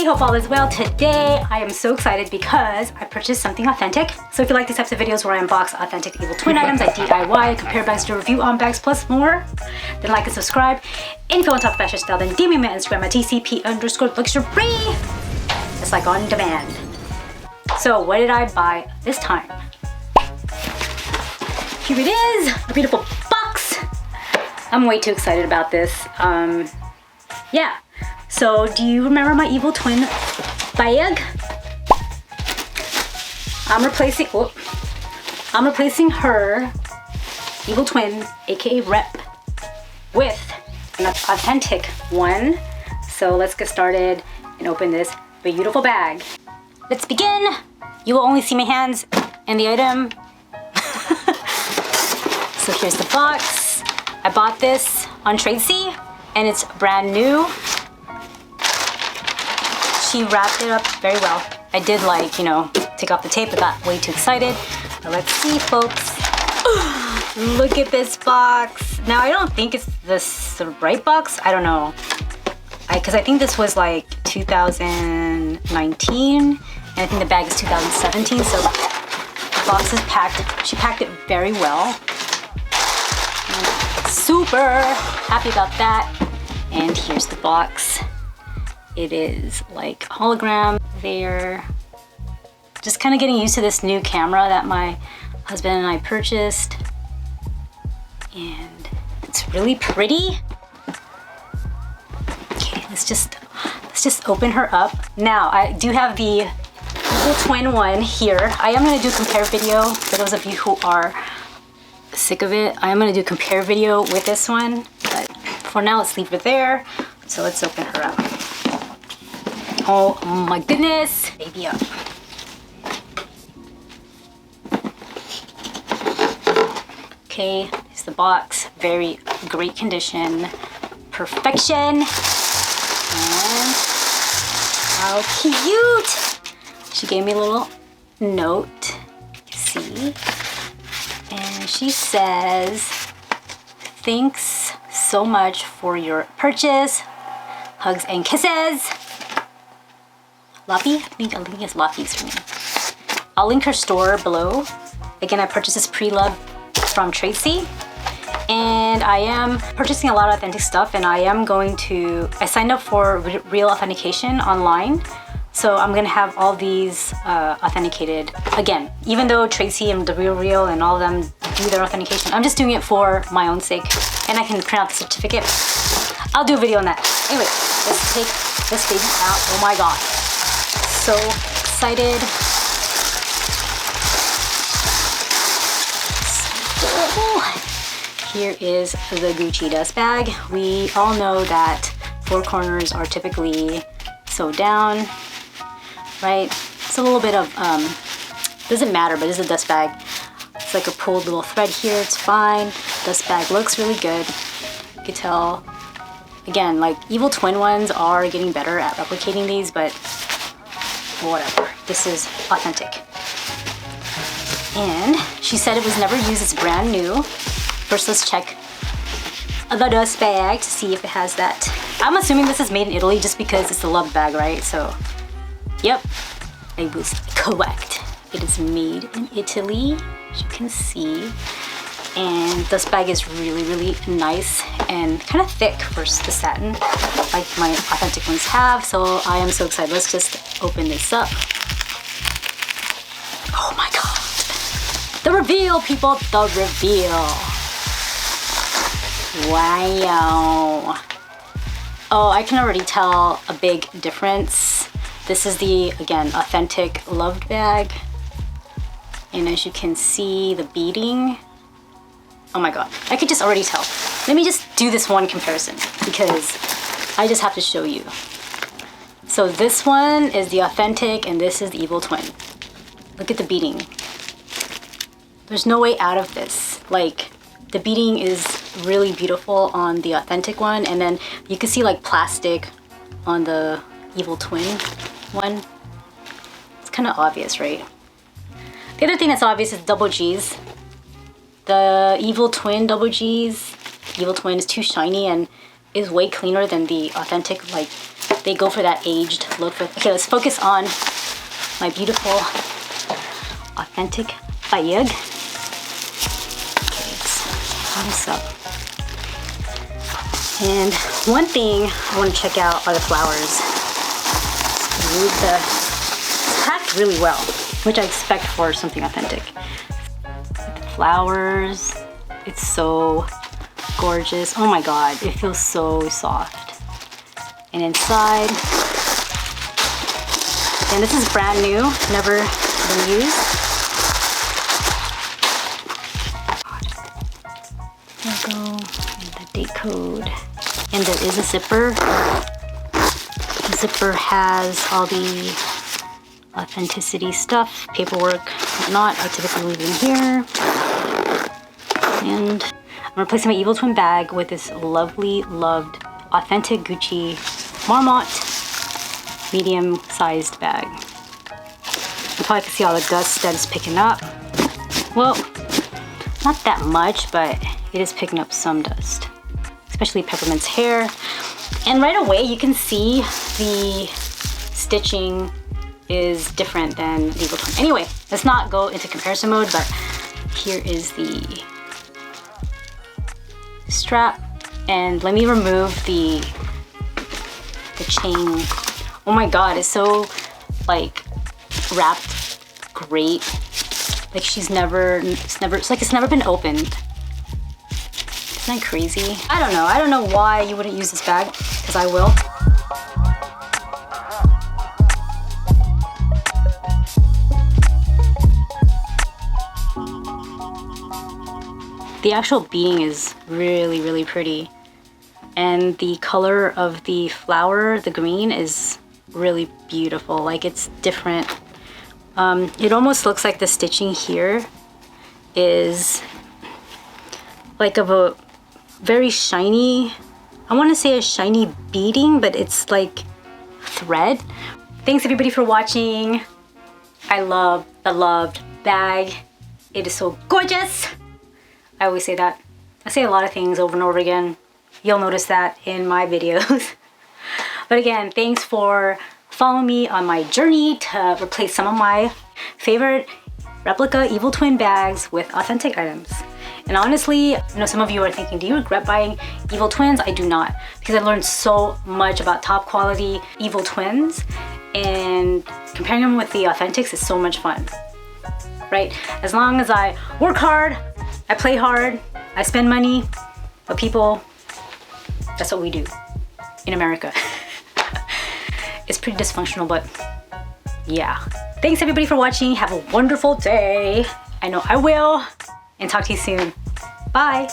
Hope all is well. Today I am so excited because I purchased something authentic. So if you like these types of videos where I unbox authentic evil twin items, I DIY, compare bags to review on bags plus more, then like and subscribe. And if you want to talk fashion style, then DM me on Instagram at TCP_luxury. It's like on demand. So what did I buy this time? Here it is, a beautiful box. I'm way too excited about this. Yeah. So, do you remember my evil twin bag? I'm replacing her evil twin, aka rep, with an authentic one. So let's get started and open this beautiful bag. Let's begin. You will only see my hands and the item. So here's the box. I bought this on Tradesy and it's brand new. She wrapped it up very well. I did take off the tape. I got way too excited. But let's see, folks. Look at this box. Now, I don't think it's the right box. I don't know. Because I think this was like 2019. And I think the bag is 2017. So the box is packed. She packed it very well. Super happy about that. And here's the box. It is like hologram there. Just kind of getting used to this new camera that my husband and I purchased. And it's really pretty. Okay, let's just open her up. Now, I do have the evil twin one here. I am gonna do a compare video for those of you who are sick of it. I am gonna do a compare video with this one, but for now, let's leave it there. So let's open her up. Oh my goodness, baby up. Okay, here's the box. Very great condition. Perfection. And how cute. She gave me a little note, see? And she says, thanks so much for your purchase. Hugs and kisses. Laffy? I think it's Laffy's for me. I'll link her store below. Again, I purchased this preloved from Tradesy. And I am purchasing a lot of authentic stuff, and I signed up for re-authentication online. So I'm gonna have all these authenticated. Again, even though Tradesy and The Real and all of them do their authentication, I'm just doing it for my own sake. And I can print out the certificate. I'll do a video on that. Anyway, let's take this baby out. Oh my God. So excited. Here is the Gucci dust bag. We all know that four corners are typically sewed down, right? It's a little bit of, doesn't matter, but it's a dust bag. It's like a pulled little thread here, it's fine. Dust bag looks really good. You can tell, again, like evil twin ones are getting better at replicating these, but whatever, this is authentic. And she said it was never used, it's brand new. First, let's check the dust bag to see if it has that. I'm assuming this is made in Italy just because it's a loved bag, right? So, yep, I was correct. It is made in Italy, as you can see. And this bag is really, really nice and kind of thick versus the satin, like my authentic ones have. So I am so excited. Let's just open this up. Oh my God. The reveal, people, the reveal. Wow. Oh, I can already tell a big difference. This is the, again, authentic loved bag. And as you can see, the beading, oh my god, I could just already tell. Let me just do this one comparison because I just have to show you. So this one is the authentic and this is the evil twin. Look at the beading. There's no way out of this. Like, the beading is really beautiful on the authentic one, and then you can see like plastic on the evil twin one. It's kind of obvious, right? The other thing that's obvious is double G's. The evil twin double G's, evil twin is too shiny and is way cleaner than the authentic. Like, they go for that aged look. Okay, let's focus on my beautiful authentic bayag. Okay, let's turn this up. And one thing I want to check out are the flowers. It's packed really well, which I expect for something authentic. The flowers, it's so gorgeous. Oh my god, it feels so soft. And inside, and this is brand new, never been used. Logo and the date code. And there is a zipper. The zipper has all the authenticity stuff, paperwork, whatnot. I typically leave in here. And I'm replacing my evil twin bag with this lovely, loved, authentic Gucci Marmont medium-sized bag. You probably can see all the dust that is picking up. Well, not that much, but it is picking up some dust, especially Peppermint's hair. And right away you can see the stitching is different than the evil twin. Anyway, let's not go into comparison mode, but here is the strap, and let me remove the chain. Oh my god, it's so like wrapped great. Like it's like it's never been opened. Isn't that crazy? I don't know why you wouldn't use this bag, because I will. The actual beading is really, really pretty. And the color of the flower, the green, is really beautiful. Like, it's different. It almost looks like the stitching here is like of a very shiny, I want to say a shiny beading, but it's like thread. Thanks everybody for watching. I love the loved bag. It is so gorgeous. I always say that. I say a lot of things over and over again. You'll notice that in my videos. But again, thanks for following me on my journey to replace some of my favorite replica evil twin bags with authentic items. And honestly, I know some of you are thinking, do you regret buying evil twins? I do not, because I learned so much about top quality evil twins, and comparing them with the authentics is so much fun, right? As long as I work hard, I play hard, I spend money, but people, that's what we do in America. It's pretty dysfunctional, but yeah. Thanks everybody for watching. Have a wonderful day. I know I will. And talk to you soon. Bye.